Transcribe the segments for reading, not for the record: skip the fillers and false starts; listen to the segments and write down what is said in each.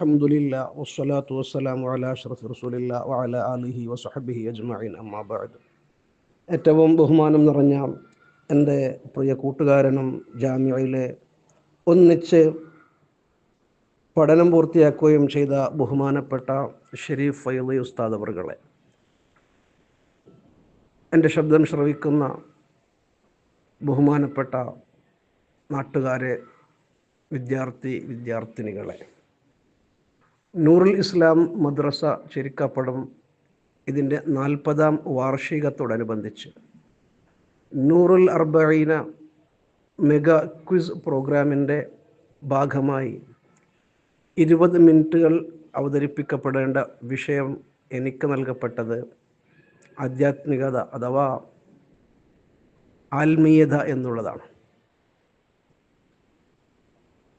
അൽഹംദുലില്ലാ വസ്സലാത്തു വസ്സലാമു അലാ അഷ്റഫി റസൂലില്ലാ വഅലാ ആലിഹി വസഹബിഹി അജ്മഈൻ അമ്മാ ബഅദ്. ഏറ്റവും ബഹുമാനം നിറഞ്ഞ എൻ്റെ പ്രിയ കൂട്ടുകാരനും ജാമിഅയിലെ ഒന്നിച്ച് പഠനം പൂർത്തിയാക്കുകയും ചെയ്ത ബഹുമാനപ്പെട്ട ഷെരീഫ് ഫൈളി ഉസ്താദ് അവറുകളെ, എൻ്റെ ശബ്ദം ശ്രവിക്കുന്ന ബഹുമാനപ്പെട്ട നാട്ടുകാരെ, വിദ്യാർത്ഥിനികളെ, നൂറുൽ ഇസ്ലാം മദ്രസ ചെരിക്കപ്പടം ഇതിൻ്റെ 40ാം വാർഷികത്തോടനുബന്ധിച്ച് നൂറുൽ അർബഈന മെഗാ ക്വിസ് പ്രോഗ്രാമിൻ്റെ ഭാഗമായി 20 മിനിറ്റുകൾ അവതരിപ്പിക്കപ്പെടേണ്ട വിഷയം എനിക്ക് നൽകപ്പെട്ടത് ആധ്യാത്മികത അഥവാ ആത്മീയത എന്നുള്ളതാണ്.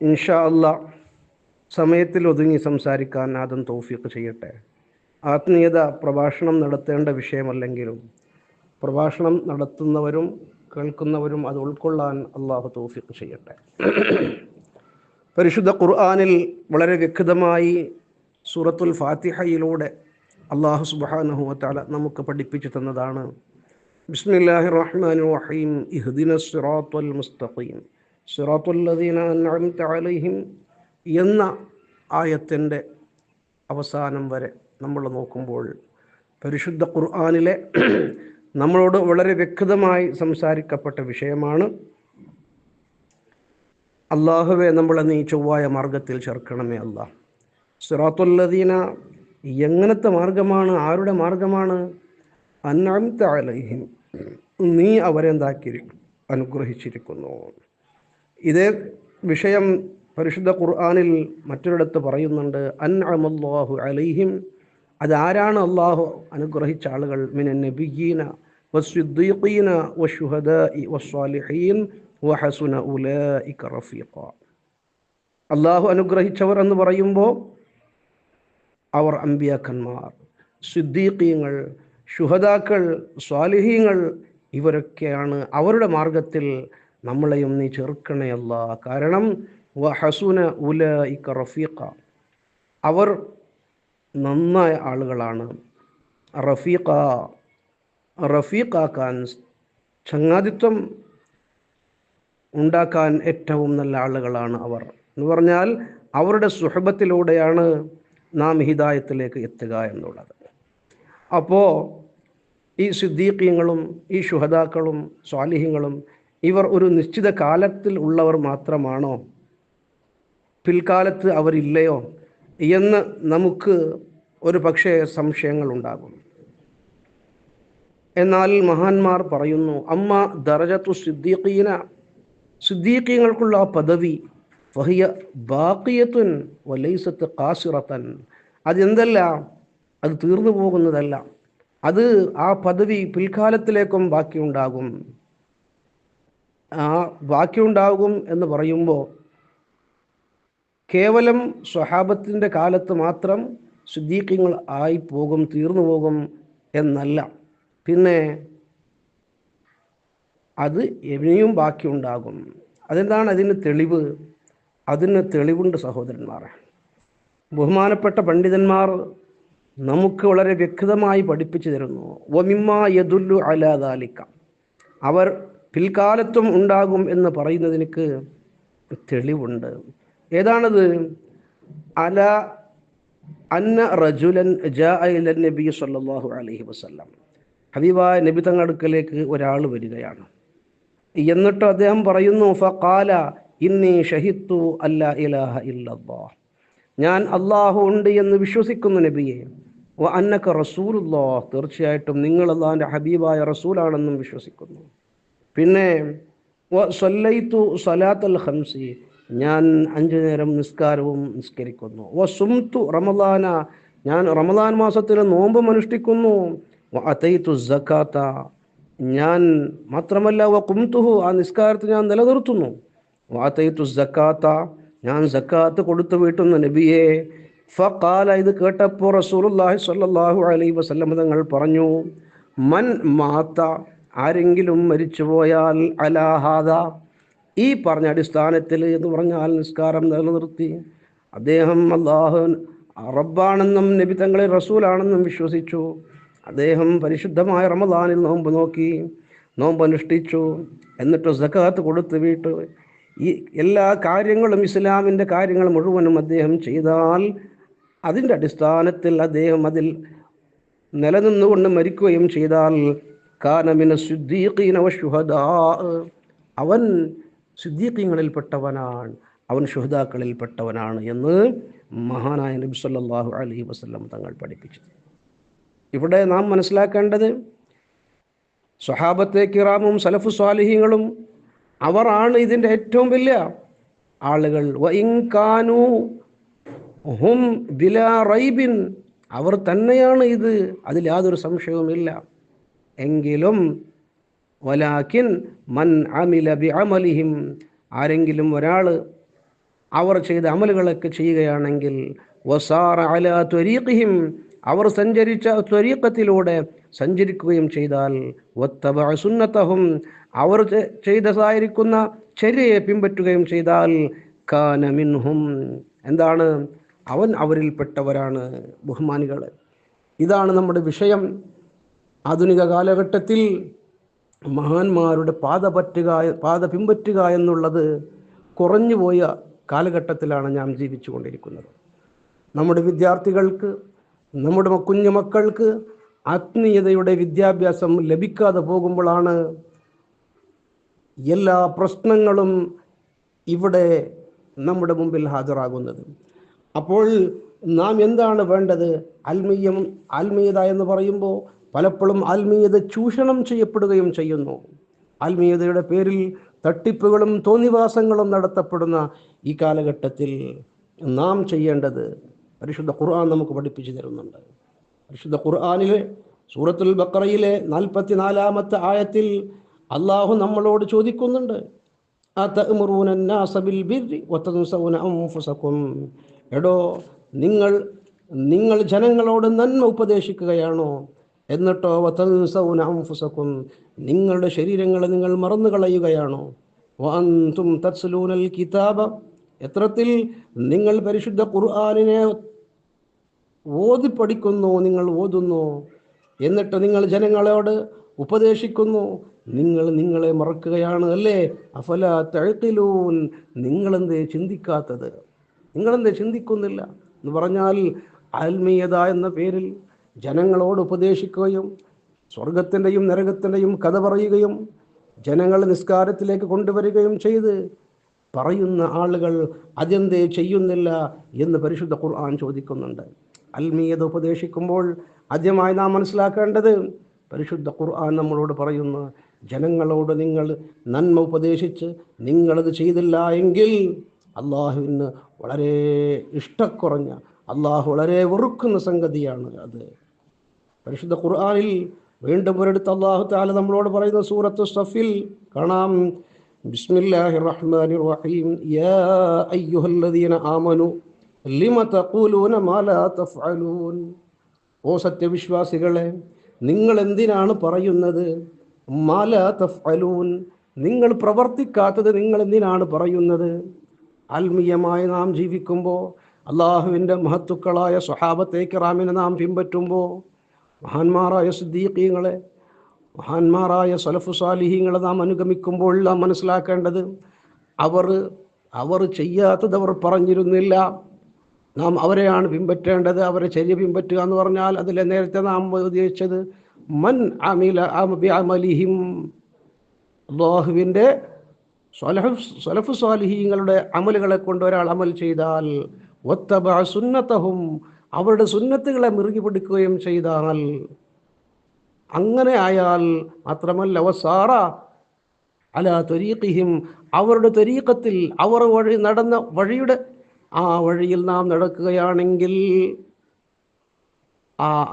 ഇൻഷാ അല്ലാഹ് സമയത്തിൽ ഒതുങ്ങി സംസാരിക്കാൻ ആദം തൗഫീഖ് ചെയ്യട്ടെ. ആത്മീയത പ്രഭാഷണം നടത്തേണ്ട വിഷയമല്ലെങ്കിലും പ്രഭാഷണം നടത്തുന്നവരും കേൾക്കുന്നവരും അത് ഉൾക്കൊള്ളാൻ അള്ളാഹു തൗഫീഖ് ചെയ്യട്ടെ. പരിശുദ്ധ ഖുർആനിൽ വളരെ വ്യക്തമായി സൂറത്തുൽ ഫാത്തിഹയിലൂടെ അള്ളാഹു സുബ്ഹാനഹു വ തആല നമുക്ക് പഠിപ്പിച്ചു തന്നതാണ് ബിസ്മില്ലാഹിർ റഹ്മാനിർ റഹീം ഇഹ്ദിനസ് സിറാത്തൽ മുസ്തഖീം സിറാത്തൽ ലദീന അൻഅംത അലൈഹിം എന്ന ആയത്തിൻ്റെ അവസാനം വരെ നമ്മൾ നോക്കുമ്പോൾ പരിശുദ്ധ ഖുർആനിലെ നമ്മളോട് വളരെ വ്യക്തമായി സംസാരിക്കപ്പെട്ട വിഷയമാണ് അല്ലാഹുവേ, നമ്മളെ നീ ചൊവ്വായ മാർഗത്തിൽ ചേർക്കണമേ അല്ലാഹ്. സിറാത്തുൽ ലദീന എങ്ങനത്തെ മാർഗമാണ്, ആരുടെ മാർഗമാണ്? അൻഅംത അലൈഹിം, നീ അവരെ അനുഗ്രഹിച്ചിരിക്കുന്നു. ഇതേ വിഷയം പരിശുദ്ധ ഖുർആനിൽ മറ്റൊരിടത്ത് പറയുന്നുണ്ട്, അൻഅമല്ലാഹു അലൈഹിം, അതാരാണ് അള്ളാഹു അനുഗ്രഹിച്ച ആളുകൾ? മിനൻ നബിയ്യീന വസ്സിദ്ദീഖീന വശുഹദാഇ വസ്സാലിഹീൻ വഹസുന ഉലൈക റഫീഖ. അള്ളാഹു അനുഗ്രഹിച്ചവർ എന്ന് പറയുമ്പോൾ അവർ അമ്പിയാക്കന്മാർ, സിദ്ദീഖീങ്ങൾ, ശുഹദാക്കൾ, സ്വാലിഹീങ്ങൾ, ഇവരൊക്കെയാണ്. അവരുടെ മാർഗത്തിൽ നമ്മളെയും നീ ചേർക്കണേ അല്ലാഹ്. കാരണം വഹസുന ഉലൈക റഫീഖ, അവർ നന്നായ ആളുകളാണ്. റഫീഖാക്കാൻ, ചങ്ങാതിത്വം ഉണ്ടാക്കാൻ ഏറ്റവും നല്ല ആളുകളാണ് അവർ എന്ന് പറഞ്ഞാൽ അവരുടെ സുഹബത്തിലൂടെയാണ് നാം ഹിദായത്തിലേക്ക് എത്തുക എന്നുള്ളത്. അപ്പോൾ ഈ സിദ്ദീഖീങ്ങളും ഈ ശുഹദാക്കളും സ്വാലിഹീങ്ങളും ഇവർ ഒരു നിശ്ചിത കാലത്തിൽ ഉള്ളവർ മാത്രമാണോ? പിൽക്കാലത്ത് അവരില്ലയോ എന്ന് നമുക്ക് ഒരു പക്ഷേ സംശയങ്ങൾ ഉണ്ടാകും. എന്നാൽ മഹാന്മാർ പറയുന്നു, അമ്മ ദറജത്തു സിദ്ദീഖീന, സിദ്ദീഖീങ്ങൾക്കുള്ള ആ പദവി, വഹിയ ബാഖിയത്തുൻ വലൈസത്ത് ഖാസിറത്തൻ, അതെന്തല്ല, അത് തീർന്നു പോകുന്നതല്ല, അത് ആ പദവി പിൽക്കാലത്തിലേക്കും ബാക്കിയുണ്ടാകും. ആ ബാക്കിയുണ്ടാകും എന്ന് പറയുമ്പോൾ കേവലം സ്വഹാബത്തിൻ്റെ കാലത്ത് മാത്രം സിദ്ദീഖീങ്ങൾ ആയി പോകും, തീർന്നു പോകും എന്നല്ല. പിന്നെ അത് ഇനിയും ബാക്കിയുണ്ടാകും. അതെന്താണ് അതിന് തെളിവ്? അതിന് തെളിവുണ്ട് സഹോദരന്മാരെ. ബഹുമാനപ്പെട്ട പണ്ഡിതന്മാർ നമുക്ക് വളരെ വ്യക്തമായി പഠിപ്പിച്ചു തരുന്നു. വമിമ്മാ യദുല്ലു അലാ ദാലിക, അവർ പിൽക്കാലത്തും ഉണ്ടാകും എന്ന് പറയുന്നതിന് തെളിവുണ്ട്. ഏതാണത്? അല അന്ന റജുലൻ ജാഅ ഇല നബി സല്ലല്ലാഹു അലൈഹി വസല്ലം, ഹബീബായ നബി തങ്ങളുടെ അടുക്കലേക്ക് ഒരാൾ വരികയാണ്. എന്നിട്ട് അദ്ദേഹം പറയുന്നു, ഫഖാല ഇന്നി ഷഹിദ്തു അല്ലാ ഇലാഹ ഇല്ലല്ലാഹ്, ഞാൻ അല്ലാഹു ഉണ്ട് എന്ന് വിശ്വസിക്കുന്നു നബിയെ. വ അന്നക റസൂലുള്ളാഹ്, തീർച്ചയായിട്ടും നിങ്ങൾ അല്ലാഹുവിൻ്റെ ഹബീബായ റസൂലാണെന്നും വിശ്വസിക്കുന്നു. പിന്നെ വ സല്ലൈതു സലാത്തൽ ഖംസി, ഞാൻ 5 നേരം നിസ്കാരവും നിസ്കരിക്കുന്നു. വ സുംതു റമളാന, ഞാൻ റമളാൻ മാസത്തിൽ നോമ്പും അനുഷ്ഠിക്കുന്നു. വ അതൈതു സകാത്ത, ഞാൻ മാത്രമല്ല വ ഖുംതുഹു, ആ നിസ്കാരത്തെ ഞാൻ നിലനിർത്തുന്നു. വ അതൈതു സകാത്ത, ഞാൻ സക്കാത്ത് കൊടുത്തു വീട്ടുന്നു നബിയെ. ഫഖാല, ഇത് കേട്ടപ്പോൾ റസൂലുള്ളാഹി സ്വല്ലല്ലാഹു അലൈഹി വസല്ലം തങ്ങൾ പറഞ്ഞു, മൻ മാത, ആരെങ്കിലും മരിച്ചുപോയാൽ അലാ ഹാദാ, ഈ പറഞ്ഞ അടിസ്ഥാനത്തിൽ എന്ന് പറഞ്ഞാൽ നിസ്കാരം നിലനിർത്തി, അദ്ദേഹം അള്ളാഹു റബ്ബാണെന്നും നബി തങ്ങളെ റസൂലാണെന്നും വിശ്വസിച്ചു. അദ്ദേഹം പരിശുദ്ധമായ റമദാനിൽ നോമ്പ് നോക്കി, നോമ്പ് അനുഷ്ഠിച്ചു, എന്നിട്ട് സകാത്ത് കൊടുത്തു വീട്ടു. ഈ എല്ലാ കാര്യങ്ങളും, ഇസ്ലാമിൻ്റെ കാര്യങ്ങൾ മുഴുവനും അദ്ദേഹം ചെയ്താൽ അതിൻ്റെ അടിസ്ഥാനത്തിൽ അദ്ദേഹം അതിൽ നിലനിന്നുകൊണ്ട് മരിക്കുകയും ചെയ്താൽ കാന മിന സിദ്ദീഖീന വശുഹദാ, അവൻ സിദ്ദീഖീങ്ങളിൽപ്പെട്ടവനാണ്, അവൻ ശുഹദാക്കളിൽപ്പെട്ടവനാണ് എന്ന് മഹാനായ നബി സല്ലല്ലാഹു അലൈഹി വസല്ലം തങ്ങൾ പഠിപ്പിച്ചു. ഇവിടെ നാം മനസ്സിലാക്കേണ്ടത് സ്വഹാബത്തെ കിറാമും സലഫു സ്വാലിഹീങ്ങളും അവരാണ് ഇതിൻ്റെ ഏറ്റവും വലിയ ആളുകൾ. വഇൻ കാനൂ ഹും ബിലാ റൈബിൻ, അവർ തന്നെയാണ് ഇത്, അതിൽ യാതൊരു സംശയവുമില്ല. എങ്കിലും വലാകിൻ മൻ അമില ബിഅമലിഹിം, ആരെങ്കിലും ഒരാൾ അവർ ചെയ്ത അമലുകളൊക്കെ ചെയ്യുകയാണെങ്കിൽ, വസാറ അലാ ത്വരീഖിഹിം, അവർ സഞ്ചരിച്ച ത്വരീഖത്തിലൂടെ സഞ്ചരിക്കുകയും ചെയ്താൽ, വത്തബഅ സുന്നതഹും, അവർ ചെയ്തതായിരിക്കുന്ന ചര്യയെ പിൻപറ്റുകയും ചെയ്താൽ, കാന മിൻഹും, എന്താണ്, അവൻ അവരിൽപ്പെട്ടവരാണ്. ബഹുമാനികൾ, ഇതാണ് നമ്മുടെ വിഷയം. ആധുനിക കാലഘട്ടത്തിൽ മഹാന്മാരുടെ പാത പിൻപറ്റുക എന്നുള്ളത് കുറഞ്ഞുപോയ കാലഘട്ടത്തിലാണ് നാം ജീവിച്ചു കൊണ്ടിരിക്കുന്നത്. നമ്മുടെ വിദ്യാർത്ഥികൾക്ക്, നമ്മുടെ കുഞ്ഞു മക്കൾക്ക് ആത്മീയതയുടെ വിദ്യാഭ്യാസം ലഭിക്കാതെ പോകുമ്പോഴാണ് എല്ലാ പ്രശ്നങ്ങളും ഇവിടെ നമ്മുടെ മുമ്പിൽ ഹാജരാകുന്നത്. അപ്പോൾ നാം എന്താണ് വേണ്ടത്? ആത്മീയത എന്ന് പറയുമ്പോൾ പലപ്പോഴും ആത്മീയത ചൂഷണം ചെയ്യപ്പെടുകയും ചെയ്യുന്നു. ആത്മീയതയുടെ പേരിൽ തട്ടിപ്പുകളും തോന്നിവാസങ്ങളും നടത്തപ്പെടുന്ന ഈ കാലഘട്ടത്തിൽ നാം ചെയ്യേണ്ടത് പരിശുദ്ധ ഖുർആൻ നമുക്ക് പഠിപ്പിച്ചു തരുന്നുണ്ട്. പരിശുദ്ധ ഖുർആനിലെ സൂറത്തുൽ ബഖറയിലെ 44-ാമത്തെ ആയത്തിൽ അള്ളാഹു നമ്മളോട് ചോദിക്കുന്നുണ്ട്, അതഅ്മുറൂന അന്നാസ ബിൽ ബിർരി വതൻസൗന അൻഫുസകും, എടോ നിങ്ങൾ ജനങ്ങളോട് നന്മ ഉപദേശിക്കുകയാണോ, എന്നിട്ടോ വതൻസൗന അൻഫുസകും, നിങ്ങളുടെ ശരീരങ്ങളെ നിങ്ങൾ മറന്നു കളയുകയാണോ, വഅൻതും തത്ലൂനൽ കിതാബ, എത്രത്തിൽ നിങ്ങൾ പരിശുദ്ധ ഖുർആനിനെ ഓതി പഠിക്കുന്നു, നിങ്ങൾ ഓതുന്നു, എന്നിട്ട് നിങ്ങൾ ജനങ്ങളോട് ഉപദേശിക്കുന്നു, നിങ്ങളെ മറക്കുകയാണ് അല്ലേ? അഫലാ തഅഖിലൂൻ, നിങ്ങളെന്തേ ചിന്തിക്കാത്തത്, നിങ്ങളെന്തേ ചിന്തിക്കുന്നില്ല എന്ന് പറഞ്ഞാൽ, ആത്മീയത എന്ന പേരിൽ ജനങ്ങളോട് ഉപദേശിക്കുകയും സ്വർഗത്തിൻ്റെയും നരകത്തിൻ്റെയും കഥ പറയുകയും ജനങ്ങളെ നിസ്കാരത്തിലേക്ക് കൊണ്ടുവരികയും ചെയ്ത് പറയുന്ന ആളുകൾ അതെന്തേ ചെയ്യുന്നില്ല എന്ന് പരിശുദ്ധ ഖുർആൻ ചോദിക്കുന്നുണ്ട്. ആത്മീയത ഉപദേശിക്കുമ്പോൾ ആദ്യമായി നാം മനസ്സിലാക്കേണ്ടത്, പരിശുദ്ധ ഖുർആൻ നമ്മളോട് പറയുന്നു, ജനങ്ങളോട് നിങ്ങൾ നന്മ ഉപദേശിച്ച് നിങ്ങളത് ചെയ്തില്ല എങ്കിൽ അള്ളാഹുവിന് വളരെ ഇഷ്ടക്കുറഞ്ഞ, അള്ളാഹു വളരെ വെറുക്കുന്ന സംഗതിയാണ് അത്. പരിശുദ്ധ ഖുർആനിൽ വീണ്ടും ഒരിടത്ത് അള്ളാഹു തആല നമ്മളോട് പറയുന്ന സൂറത്ത് സഫിൽ കാണാം, ബിസ്മില്ലാഹിർ റഹ്മാനിർ റഹീം, യാ അയ്യുഹല്ലദീന ആമനു ലിമ തഖൂലൂന മാ ലാ തഫ്അലൂൻ, ഓ സത്യവിശ്വാസികളെ, നിങ്ങൾ എന്തിനാണ് പറയുന്നത്, മാ ലാ തഫ്അലൂൻ, നിങ്ങൾ പ്രവർത്തിക്കാത്തത് നിങ്ങൾ എന്തിനാണ് പറയുന്നത്. ആത്മീയമായി നാം ജീവിക്കുമ്പോൾ, അള്ളാഹുവിൻ്റെ മഹത്തുക്കളായ സ്വഹാബത്തെ കിറാമിനെ നാം പിൻപറ്റുമ്പോൾ, മഹാന്മാരായ സിദ്ദീഖീങ്ങളെ, മഹാന്മാരായ സലഫു സാലിഹീങ്ങളെ നാം അനുഗമിക്കുമ്പോൾ നാം മനസ്സിലാക്കേണ്ടത്, അവർ ചെയ്യാത്തത് അവർ പറഞ്ഞിരുന്നില്ല, നാം അവരെയാണ് പിൻപറ്റേണ്ടത്. അവരെ ചര്യ പിൻപറ്റുക എന്ന് പറഞ്ഞാൽ അതിൽ നേരത്തെ നാം ഉദ്ദേശിച്ചത് മൻ അമില ബിഅമലിഹിം, അല്ലാഹുവിൻ്റെ സലഫു സാലിഹീങ്ങളുടെ അമലുകളെ കൊണ്ട് ഒരാൾ അമൽ ചെയ്താൽ, വത്തബഅ സുന്നതഹും, അവരുടെ സുന്നത്തുകളെ മുറുകി പിടിക്കുകയും ചെയ്താൽ, അങ്ങനെ ആയാൽ മാത്രമല്ല, വസാറ അലാ ത്വരീഖിഹിം, അവരുടെ ത്വരീഖത്തിൽ അവർ നടന്ന വഴിയുടെ ആ വഴിയിൽ നാം നടക്കുകയാണെങ്കിൽ,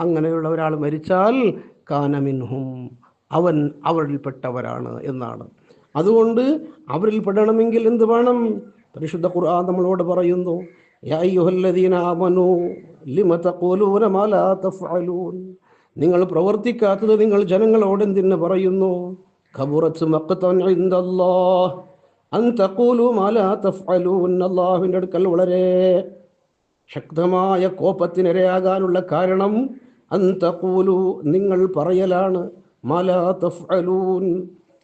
അങ്ങനെയുള്ള ഒരാൾ മരിച്ചാൽ കാന മിൻഹും, അവൻ അവരിൽപ്പെട്ടവരാണ് എന്നാണ്. അതുകൊണ്ട് അവരിൽ പെടണമെങ്കിൽ എന്ത് വേണം? പരിശുദ്ധ ഖുർആൻ നമ്മളോട് പറയുന്നു, യാ അയ്യുഹല്ലദീന ആമനൂ ലിമ തഖൂലൂന മാ ലാ തഫ്അലൂൻ, നിങ്ങൾ പ്രവർത്തിക്കാത്തത് നിങ്ങൾ ജനങ്ങളോട് എന്തിന് പറയുന്നു. ഖബറത്ത് മഖ്തൻ ഇൻദല്ലാഹ് അൻ തഖൂലു മാ ലാ തഫ്അലൂൻ, അല്ലാഹുവിൻ്റെ അടുക്കൽ വളരെ ശക്തമായ കോപത്തിനിരയാകാനുള്ള കാരണം അന്തഖൂലു, നിങ്ങൾ പറയലാണ്, മാലാ തഫ്അലൂൻ,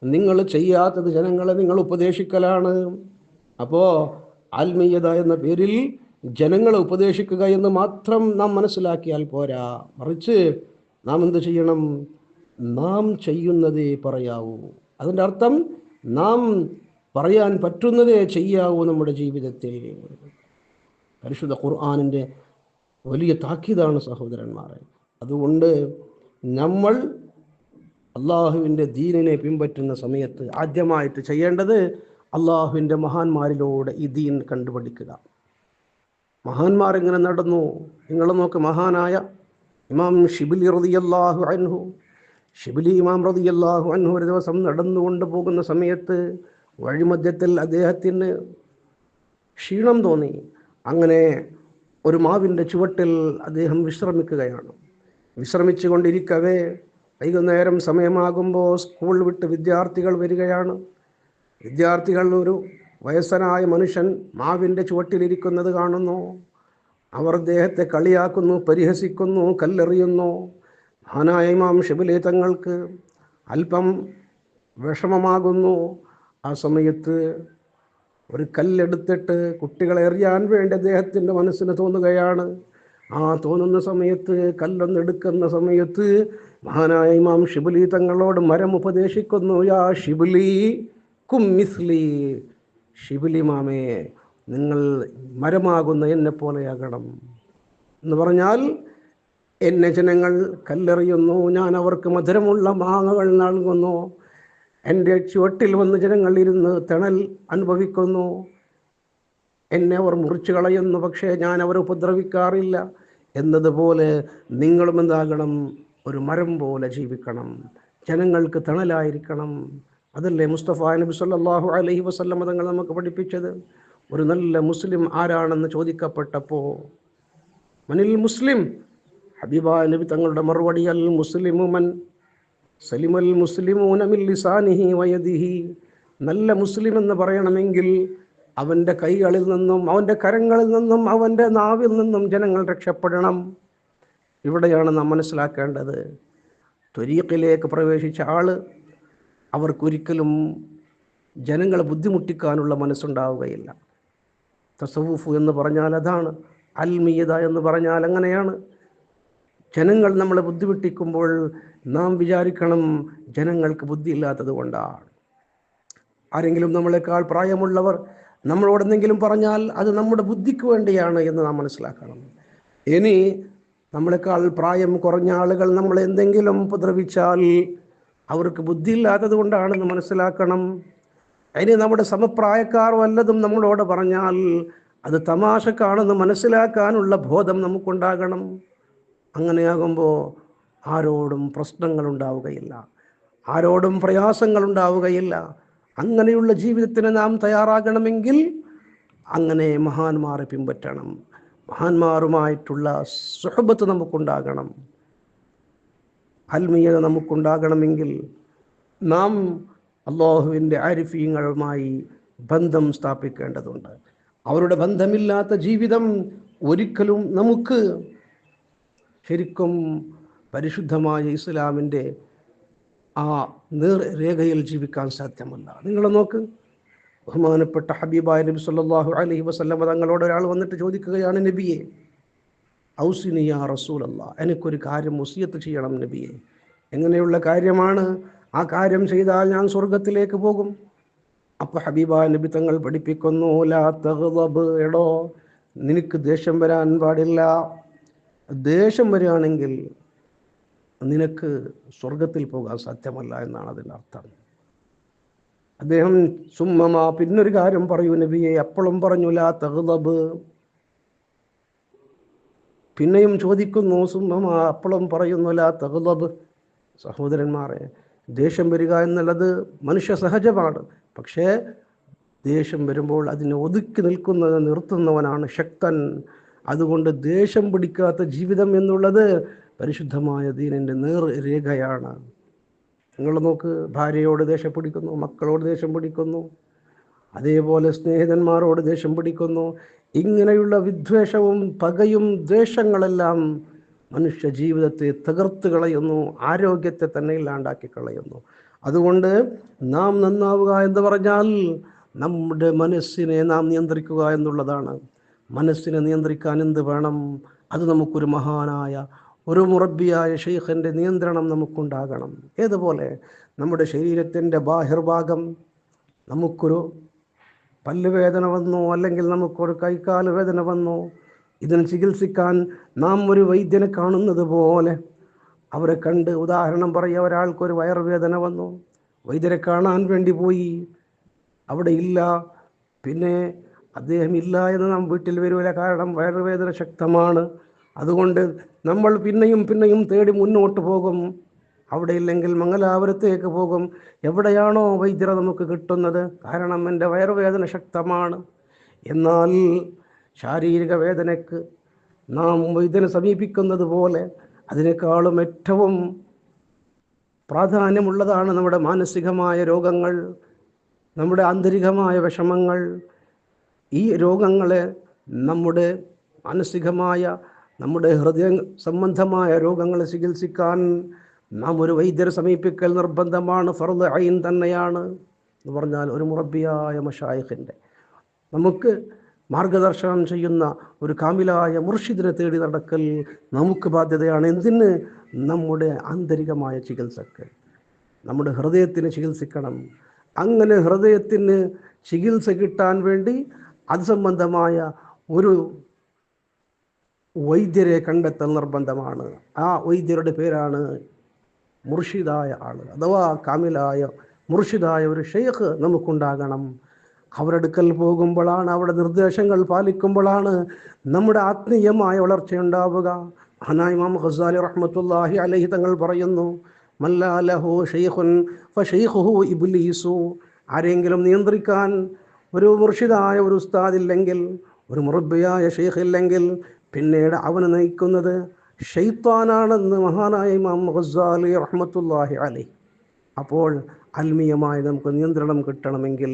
നിങ്ങൾ ചെയ്യാത്തത് ജനങ്ങളെ നിങ്ങൾ ഉപദേശിക്കലാണ്. അപ്പോ ആത്മീയത എന്ന പേരിൽ ജനങ്ങളെ ഉപദേശിക്കുക എന്ന് മാത്രം നാം മനസ്സിലാക്കിയാൽ പോരാ, മറിച്ച് നാം എന്ത് ചെയ്യണം? നാം ചെയ്യുന്നതേ പറയാവൂ. അതിൻ്റെ അർത്ഥം നാം പറയാൻ പറ്റുന്നതേ ചെയ്യാവൂ നമ്മുടെ ജീവിതത്തിൽ. പരിശുദ്ധ ഖുർആനിൻ്റെ വലിയ താക്കീതാണ് സഹോദരന്മാരെ. അതുകൊണ്ട് നമ്മൾ അള്ളാഹുവിൻ്റെ ദീനിനെ പിൻപറ്റുന്ന സമയത്ത് ആദ്യമായിട്ട് ചെയ്യേണ്ടത് അള്ളാഹുവിൻ്റെ മഹാന്മാരിലൂടെ ഈ ദീൻ കണ്ടുപഠിക്കുക. മഹാന്മാർ എങ്ങനെ നടന്നു? നിങ്ങൾ നോക്ക്, മഹാനായ ഇമാം ഷിബിലി റളിയല്ലാഹു അൻഹു, ഷിബിലി ഇമാം റളിയല്ലാഹു അൻഹു ഒരു ദിവസം നടന്നുകൊണ്ട് പോകുന്ന സമയത്ത് വഴിമധ്യത്തിൽ അദ്ദേഹത്തിന് ക്ഷീണം തോന്നി. അങ്ങനെ ഒരു മാവിൻ്റെ ചുവട്ടിൽ അദ്ദേഹം വിശ്രമിക്കുകയാണ്. വിശ്രമിച്ചു കൊണ്ടിരിക്കവേ വൈകുന്നേരം സമയമാകുമ്പോൾ സ്കൂൾ വിട്ട് വിദ്യാർത്ഥികൾ വരികയാണ്. വിദ്യാർത്ഥികൾ ഒരു വയസ്സനായ മനുഷ്യൻ മാവിൻ്റെ ചുവട്ടിലിരിക്കുന്നത് കാണുന്നു. അവർ അദ്ദേഹത്തെ കളിയാക്കുന്നു, പരിഹസിക്കുന്നു, കല്ലെറിയുന്നു. മഹാനായ ഇമാം ഷിബിലി തങ്ങൾക്ക് അല്പം വിഷമമാകുന്നു. ആ സമയത്ത് ഒരു കല്ലെടുത്തിട്ട് കുട്ടികളെ എറിയാൻ വേണ്ടി അദ്ദേഹത്തിൻ്റെ മനസ്സിന് തോന്നുകയാണ്. ആ തോന്നുന്ന സമയത്ത്, കല്ലൊന്നെടുക്കുന്ന സമയത്ത് മഹാനായ ഇമാം ഷിബിലി തങ്ങളോട് മരം ഉപദേശിക്കുന്നു. യാ ഷിബിലി കും മിസ്ലി, ഷിബിലി മാമേ, നിങ്ങൾ മരമാകുന്ന എന്നെ പോലെയാകണം എന്ന് പറഞ്ഞാൽ, എന്നെ ജനങ്ങൾ കല്ലെറിയുന്നു, ഞാൻ അവർക്ക് മധുരമുള്ള മാങ്ങകൾ നൽകുന്നു, എൻ്റെ ചുവട്ടിൽ വന്ന് ജനങ്ങൾ ഇരുന്ന് തണൽ അനുഭവിക്കുന്നു, എന്നെ അവർ മുറിച്ചു കളയുന്നു, പക്ഷേ ഞാൻ അവരെ ഉപദ്രവിക്കാറില്ല എന്നതുപോലെ നിങ്ങളും എന്താകണം? ഒരു മരം പോലെ ജീവിക്കണം, ജനങ്ങൾക്ക് തണലായിരിക്കണം. അതല്ലേ മുസ്തഫ നബി സല്ലല്ലാഹു അലൈഹി വസല്ലം തങ്ങൾ നമുക്ക് പഠിപ്പിച്ചത്. ഒരു നല്ല മുസ്ലിം ആരാണെന്ന് ചോദിക്കപ്പെട്ടപ്പോൾ, മനിൽ മുസ്ലിം, ഹബീബായ നബി തങ്ങളുടെ മറുപടി, അൽ മുസ്ലിമു മൻ സലിമൽ മുസ്ലിമൂന മിൻ ലിസാനിഹി വയദിഹി. നല്ല മുസ്ലിം എന്ന് പറയണമെങ്കിൽ അവൻ്റെ കൈകളിൽ നിന്നും, അവൻ്റെ കരങ്ങളിൽ നിന്നും, അവൻ്റെ നാവിൽ നിന്നും ജനങ്ങൾ രക്ഷപ്പെടണം. ഇവിടെയാണ് നാം മനസ്സിലാക്കേണ്ടത്. ത്വരീഖിലേക്ക് പ്രവേശിച്ച ആൾ, അവർക്കൊരിക്കലും ജനങ്ങളെ ബുദ്ധിമുട്ടിക്കാനുള്ള മനസ്സുണ്ടാവുകയില്ല. തസവൂഫ് എന്ന് പറഞ്ഞാൽ അതാണ്, ആത്മീയത എന്ന് പറഞ്ഞാൽ അങ്ങനെയാണ്. ജനങ്ങൾ നമ്മളെ ബുദ്ധിമുട്ടിക്കുമ്പോൾ നാം വിചാരിക്കണം ജനങ്ങൾക്ക് ബുദ്ധിയില്ലാത്തത് കൊണ്ടാണ്. ആരെങ്കിലും നമ്മളെക്കാൾ പ്രായമുള്ളവർ നമ്മളോടെന്തെങ്കിലും പറഞ്ഞാൽ അത് നമ്മുടെ ബുദ്ധിക്ക് വേണ്ടിയാണ് എന്ന് നാം മനസ്സിലാക്കണം. ഇനി നമ്മളെക്കാൾ പ്രായം കുറഞ്ഞ ആളുകൾ നമ്മളെ എന്തെങ്കിലും ഉപദ്രവിച്ചാൽ അവർക്ക് ബുദ്ധിയില്ലാത്തത് കൊണ്ടാണെന്ന് മനസ്സിലാക്കണം. ഇനി നമ്മുടെ സമപ്രായക്കാർ വല്ലതും നമ്മളോട് പറഞ്ഞാൽ അത് തമാശക്കാണെന്ന് മനസ്സിലാക്കാനുള്ള ബോധം നമുക്കുണ്ടാകണം. അങ്ങനെയാകുമ്പോൾ ആരോടും പ്രശ്നങ്ങൾ ഉണ്ടാവുകയില്ല, ആരോടും പ്രയാസങ്ങൾ ഉണ്ടാവുകയില്ല. അങ്ങനെയുള്ള ജീവിതത്തിന് നാം തയ്യാറാകണമെങ്കിൽ അങ്ങനെ മഹാന്മാരെ പിൻപറ്റണം, മഹാന്മാരുമായിട്ടുള്ള സുഹബത്ത് നമുക്കുണ്ടാകണം. ആത്മീയത നമുക്കുണ്ടാകണമെങ്കിൽ നാം അല്ലാഹുവിൻ്റെ ആരിഫീങ്ങളുമായി ബന്ധം സ്ഥാപിക്കേണ്ടതുണ്ട്. അവരുടെ ബന്ധമില്ലാത്ത ജീവിതം ഒരിക്കലും നമുക്ക് ശരിക്കും പരിശുദ്ധമായ ഇസ്ലാമിൻ്റെ ആ നേർരേഖയിൽ ജീവിക്കാൻ സാധ്യമല്ല. നിങ്ങൾ നോക്ക്, ബഹുമാനപ്പെട്ട ഹബീബായ നബി സല്ലല്ലാഹു അലൈഹി വസല്ലം തങ്ങളോട് ഒരാൾ വന്നിട്ട് ചോദിക്കുകയാണ്, നബിയെ ഔസിനി യാ റസൂലല്ലാഹ്, എനിക്കൊരു കാര്യം വസിയത്ത് ചെയ്യണം നബിയെ. എങ്ങനെയുള്ള കാര്യമാണ്? ആ കാര്യം ചെയ്താൽ ഞാൻ സ്വർഗത്തിലേക്ക് പോകും. അപ്പോൾ ഹബീബായ നബി തങ്ങൾ പഠിപ്പിക്കുന്നു, ലാ തഗ്ളബ്, എടോ നിനക്ക് ദേഷ്യം വരാൻ പാടില്ല. ദേഷ്യം വരികയാണെങ്കിൽ നിനക്ക് സ്വർഗത്തിൽ പോകാൻ സാധ്യമല്ല എന്നാണ് അതിൻ്റെ അർത്ഥം. അദ്ദേഹം സുമ്മമാ, പിന്നൊരു കാര്യം പറയൂ നബിയെ. അപ്പോഴും പറഞ്ഞു ലാ തഗ്ളബ്. പിന്നെയും ചോദിക്കുന്നു സുമ്മമാ, അപ്പോഴും പറയുന്നു ലാ തഗ്ളബ്. സഹോദരന്മാരെ, ദേഷ്യം വരിക എന്നുള്ളത് മനുഷ്യ സഹജമാണ്. പക്ഷേ ദേഷ്യം വരുമ്പോൾ അതിനെ ഒതുക്കി നിർത്തുന്നവനാണ് ശക്തൻ. അതുകൊണ്ട് ദേഷ്യം പിടിക്കാത്ത ജീവിതം എന്നുള്ളത് പരിശുദ്ധമായ ദീനിൻ്റെ നേർരേഖയാണ്. നിങ്ങൾ നോക്ക്, ഭാര്യയോട് ദേഷ്യം പിടിക്കുന്നു, മക്കളോട് ദേഷ്യം പിടിക്കുന്നു, അതേപോലെ സ്നേഹിതന്മാരോട് ദേഷ്യം പിടിക്കുന്നു. ഇങ്ങനെയുള്ള വിദ്വേഷവും പകയും ദ്വേഷങ്ങളെല്ലാം മനുഷ്യ ജീവിതത്തെ തകർത്ത് കളയുന്നു, ആരോഗ്യത്തെ തന്നെ ഇല്ലാണ്ടാക്കി കളയുന്നു. അതുകൊണ്ട് നാം നന്നാവുക എന്ന് പറഞ്ഞാൽ നമ്മുടെ മനസ്സിനെ നാം നിയന്ത്രിക്കുക എന്നുള്ളതാണ്. മനസ്സിനെ നിയന്ത്രിക്കാൻ എന്ത് വേണം? അത് നമുക്കൊരു മഹാനായ ഒരു മുറബ്ബിയായ ഷെയ്ഖിൻ്റെ നിയന്ത്രണം നമുക്കുണ്ടാകണം. ഏതുപോലെ നമ്മുടെ ശരീരത്തിൻ്റെ ബാഹിർഭാഗം, നമുക്കൊരു പല്ലുവേദന വന്നു, അല്ലെങ്കിൽ നമുക്കൊരു കൈക്കാല് വേദന വന്നു, ഇതിന് ചികിത്സിക്കാൻ നാം ഒരു വൈദ്യനെ കാണുന്നത് പോലെ അവരെ കണ്ട്, ഉദാഹരണം പറയുക, ഒരാൾക്കൊരു വയറുവേദന വന്നു, വൈദ്യരെ കാണാൻ വേണ്ടി പോയി, അവിടെ ഇല്ല, പിന്നെ അദ്ദേഹം ഇല്ല എന്ന് നാം വീട്ടിൽ വരില്ല, കാരണം വയറുവേദന ശക്തമാണ്. അതുകൊണ്ട് നമ്മൾ പിന്നെയും പിന്നെയും തേടി മുന്നോട്ട് പോകും. അവിടെ ഇല്ലെങ്കിൽ മംഗലാപുരത്തേക്ക് പോകും, എവിടെയാണോ വൈദ്യരെ നമുക്ക് കിട്ടുന്നത്, കാരണം എൻ്റെ വയറുവേദന ശക്തമാണ്. എന്നാൽ ശാരീരിക വേദനയ്ക്ക് നാം വൈദ്യനെ സമീപിക്കുന്നത് പോലെ അതിനേക്കാളും ഏറ്റവും പ്രാധാന്യമുള്ളതാണ് നമ്മുടെ മാനസികമായ രോഗങ്ങൾ, നമ്മുടെ ആന്തരികമായ വിഷമങ്ങൾ. ഈ രോഗങ്ങളെ, നമ്മുടെ മാനസികമായ, നമ്മുടെ ഹൃദയ സംബന്ധമായ രോഗങ്ങളെ ചികിത്സിക്കാൻ നാം ഒരു വൈദ്യരെ സമീപിക്കൽ നിർബന്ധമാണ്, ഫർദ് ഐൻ തന്നെയാണ്. എന്ന് പറഞ്ഞാൽ ഒരു മുറബ്ബിയായ മശായിഖിൻ്റെ, നമുക്ക് മാർഗദർശനം ചെയ്യുന്ന ഒരു കാമിലായ മുർഷിദിനെ തേടി നടക്കൽ നമുക്ക് ബാധ്യതയാണ്. എന്തിന്? നമ്മുടെ ആന്തരികമായ ചികിത്സക്ക്, നമ്മുടെ ഹൃദയത്തിന് ചികിത്സിക്കണം. അങ്ങനെ ഹൃദയത്തിന് ചികിത്സ കിട്ടാൻ വേണ്ടി അത് സംബന്ധമായ ഒരു വൈദ്യരെ കണ്ടെത്തൽ നിർബന്ധമാണ്. ആ വൈദ്യരുടെ പേരാണ് മുർഷിദായ ആൾ, അഥവാ കാമിലായ മുർഷിദായ ഒരു ഷെയ്ഖ് നമുക്കുണ്ടാകണം. അവരെടുക്കൽ പോകുമ്പോഴാണ്, അവരുടെ നിർദ്ദേശങ്ങൾ പാലിക്കുമ്പോഴാണ് നമ്മുടെ ആത്മീയമായ വളർച്ചയുണ്ടാവുക. മഹാനായ ഇമാം ഖസാലി റഹ്മത്തുള്ളാഹി അലൈഹി തങ്ങൾ പറയുന്നു, മല്ലാ ലഹു ഷെയ്ഖുൻ ഫശൈഖുഹു ഇബ്ലീസു. ആരെങ്കിലും നിയന്ത്രിക്കാൻ ഒരു മുർഷിദായ ഒരു ഉസ്താദില്ലെങ്കിൽ, ഒരു മുറബ്ബിയായ ഷെയ്ഖ് ഇല്ലെങ്കിൽ, പിന്നീട് അവനെ നയിക്കുന്നത് ഷൈത്താനാണെന്ന് മഹാനായ ഇമാം ഖസാലി റഹ്മത്തുള്ളാഹി അലൈഹി. അപ്പോൾ ആത്മീയമായി നമുക്ക് നിയന്ത്രണം കിട്ടണമെങ്കിൽ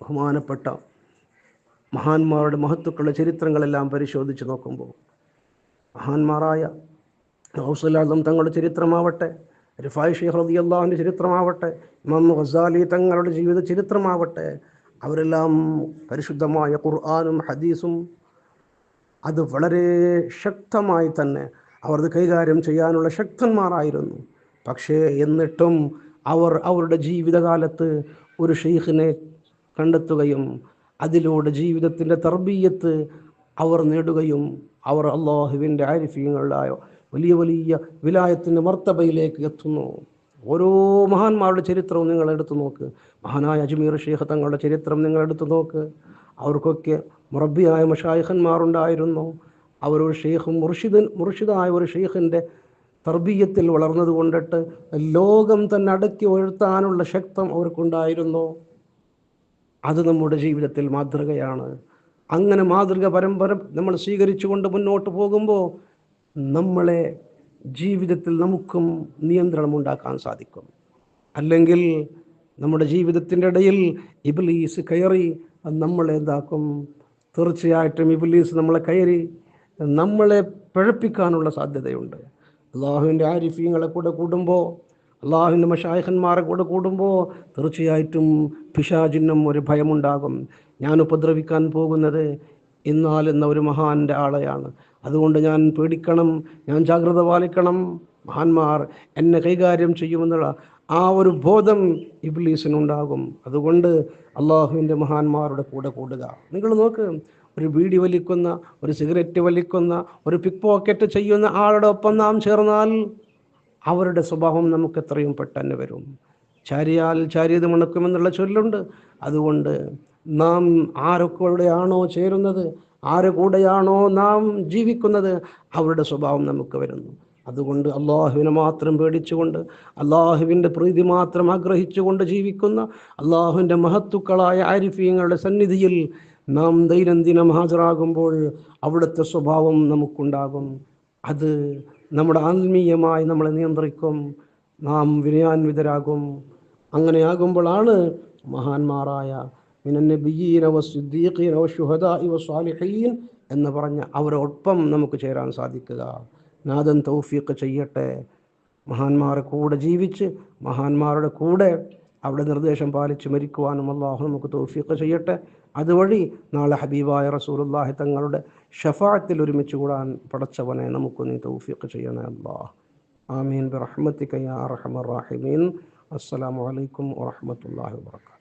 ബഹുമാനപ്പെട്ട മഹാന്മാരുടെ മഹത്തുക്കളുടെ ചരിത്രങ്ങളെല്ലാം പരിശോധിച്ച് നോക്കുമ്പോൾ, മഹാന്മാരായ ഗൗസുൽ ആസം തങ്ങളുടെ ചരിത്രമാവട്ടെ, റിഫായി ശൈഖ് റളിയല്ലാഹുവിൻ്റെ ചരിത്രമാവട്ടെ, ഇമാം ഖസാലി തങ്ങളുടെ ജീവിത ചരിത്രമാവട്ടെ, അവരെല്ലാം പരിശുദ്ധമായ ഖുർആനും ഹദീസും അത് വളരെ ശക്തമായി തന്നെ അവർ കൈകാര്യം ചെയ്യാനുള്ള ശക്തന്മാരായിരുന്നു. പക്ഷേ എന്നിട്ടും അവർ അവരുടെ ജീവിതകാലത്ത് ഒരു ഷെയ്ഖിനെ കണ്ടെത്തുകയും അതിലൂടെ ജീവിതത്തിൻ്റെ തർബീയത്ത് അവർ നേടുകയും അവർ അള്ളാഹുവിൻ്റെ ആരിഫീങ്ങളായ വലിയ വലിയ വിലായത്തിൻ്റെ മർത്തബയിലേക്ക് എത്തുന്നു. ഓരോ മഹാന്മാരുടെ ചരിത്രവും നിങ്ങൾ എടുത്തു നോക്ക്. മഹാനായ അജ്മീർ ഷെയ്ഖ് തങ്ങളുടെ ചരിത്രം നിങ്ങൾ എടുത്തു നോക്ക്. അവർക്കൊക്കെ മുറബ്ബിയായ മശായിഖന്മാരുണ്ടായിരുന്നു. അവരൊരു ഷെയ്ഖും മുർഷിദായ ഒരു ഷെയ്ഖിൻ്റെ തർബീയത്തിൽ വളർന്നത് കൊണ്ടിട്ട് ലോകം തന്നെ അടക്കി ഉയർത്താനുള്ള ശക്തം അവർക്കുണ്ടായിരുന്നു. അത് നമ്മുടെ ജീവിതത്തിൽ മാതൃകയാണ്. അങ്ങനെ മാതൃക പരമ്പര നമ്മൾ സ്വീകരിച്ചുകൊണ്ട് മുന്നോട്ട് പോകുമ്പോൾ നമ്മളെ ജീവിതത്തിൽ നമുക്കും നിയന്ത്രണം ഉണ്ടാക്കാൻ സാധിക്കും. അല്ലെങ്കിൽ നമ്മുടെ ജീവിതത്തിൻ്റെ ഇടയിൽ ഇബ്ലീസ് കയറി നമ്മളെ എന്താക്കും? തീർച്ചയായിട്ടും ഇബ്ലീസ് നമ്മളെ കയറി നമ്മളെ പിഴപ്പിക്കാനുള്ള സാധ്യതയുണ്ട്. അള്ളാഹുവിൻ്റെ ആരിഫീങ്ങളെ കൂടെ കൂടുമ്പോൾ, അള്ളാഹുവിൻ്റെ മശായിഖന്മാരെ കൂടെ കൂടുമ്പോൾ തീർച്ചയായിട്ടും പിശാചിനും ഒരു ഭയമുണ്ടാകും. ഞാൻ ഉപദ്രവിക്കാൻ പോകുന്നത് ഇന്നാൽ എന്ന ഒരു മഹാൻ്റെ ആളെയാണ്, അതുകൊണ്ട് ഞാൻ പേടിക്കണം, ഞാൻ ജാഗ്രത പാലിക്കണം, മഹാന്മാർ എന്നെ കൈകാര്യം ചെയ്യുമെന്നുള്ള ആ ഒരു ബോധം ഇബ്ലീസിനുണ്ടാകും. അതുകൊണ്ട് അള്ളാഹുവിൻ്റെ മഹാന്മാരുടെ കൂടെ കൂടുക. നിങ്ങൾ നോക്ക്, ഒരു ബീഡി വലിക്കുന്ന, ഒരു സിഗരറ്റ് വലിക്കുന്ന, ഒരു പിക്ക് പോക്കറ്റ് ചെയ്യുന്ന ആളുടെ ഒപ്പം നാം ചേർന്നാൽ അവരുടെ സ്വഭാവം നമുക്ക് എത്രയും പെട്ടെന്ന് വരും. ചാരിയാൽ ചാരിയത് മണക്കുമെന്നുള്ള ചൊല്ലുണ്ട്. അതുകൊണ്ട് നാം ആരൊക്കെയാണോ ചേരുന്നത്, ആരുടെ കൂടെയാണോ നാം ജീവിക്കുന്നത്, അവരുടെ സ്വഭാവം നമുക്ക് വരുന്നു. അതുകൊണ്ട് അള്ളാഹുവിനെ മാത്രം പേടിച്ചുകൊണ്ട്, അള്ളാഹുവിൻ്റെ പ്രീതി മാത്രം ആഗ്രഹിച്ചുകൊണ്ട് ജീവിക്കുന്ന അള്ളാഹുവിൻ്റെ മഹത്തുക്കളായ ആരിഫീങ്ങളുടെ സന്നിധിയിൽ നാം ദൈനംദിനം ഹാജരാകുമ്പോൾ അവിടുത്തെ സ്വഭാവം നമുക്കുണ്ടാകും. അത് നമ്മുടെ ആത്മീയമായി നമ്മളെ നിയന്ത്രിക്കും. നാം വിനയാന്വിതരാകും. അങ്ങനെയാകുമ്പോഴാണ് മഹാന്മാരായ മിനൻ നബിയ്യീന വസ്സിദ്ദീഖീന വശുഹദാഇ വസ്സാലിഹീൻ എന്ന് പറഞ്ഞ അവരോടൊപ്പം നമുക്ക് ചേരാൻ സാധിക്കുക. നാഥൻ തൗഫീഖ് ചെയ്യട്ടെ. മഹാന്മാരെ കൂടെ ജീവിച്ച് മഹാന്മാരുടെ കൂടെ അവിടെ നിർദ്ദേശം പാലിച്ച് മരിക്കുവാനും അള്ളാഹു നമുക്ക് തൗഫീഖ് ചെയ്യട്ടെ. അതുവഴി നാളെ ഹബീബായ റസൂലുള്ളാഹി തങ്ങളുടെ ഷഫാഅത്തിൽ ഒരുമിച്ച് കൂടാൻ പടച്ചവനെ നമുക്ക് നീ തൗഫീഖ് ചെയ്യണേ അല്ലാഹ്. ആമീൻ ബിറഹ്മതിക യാ അർഹമർ റഹീമീൻ. അസ്സലാമു അലൈക്കും വറഹ്മത്തുള്ളാഹി വബറകാതുഹു.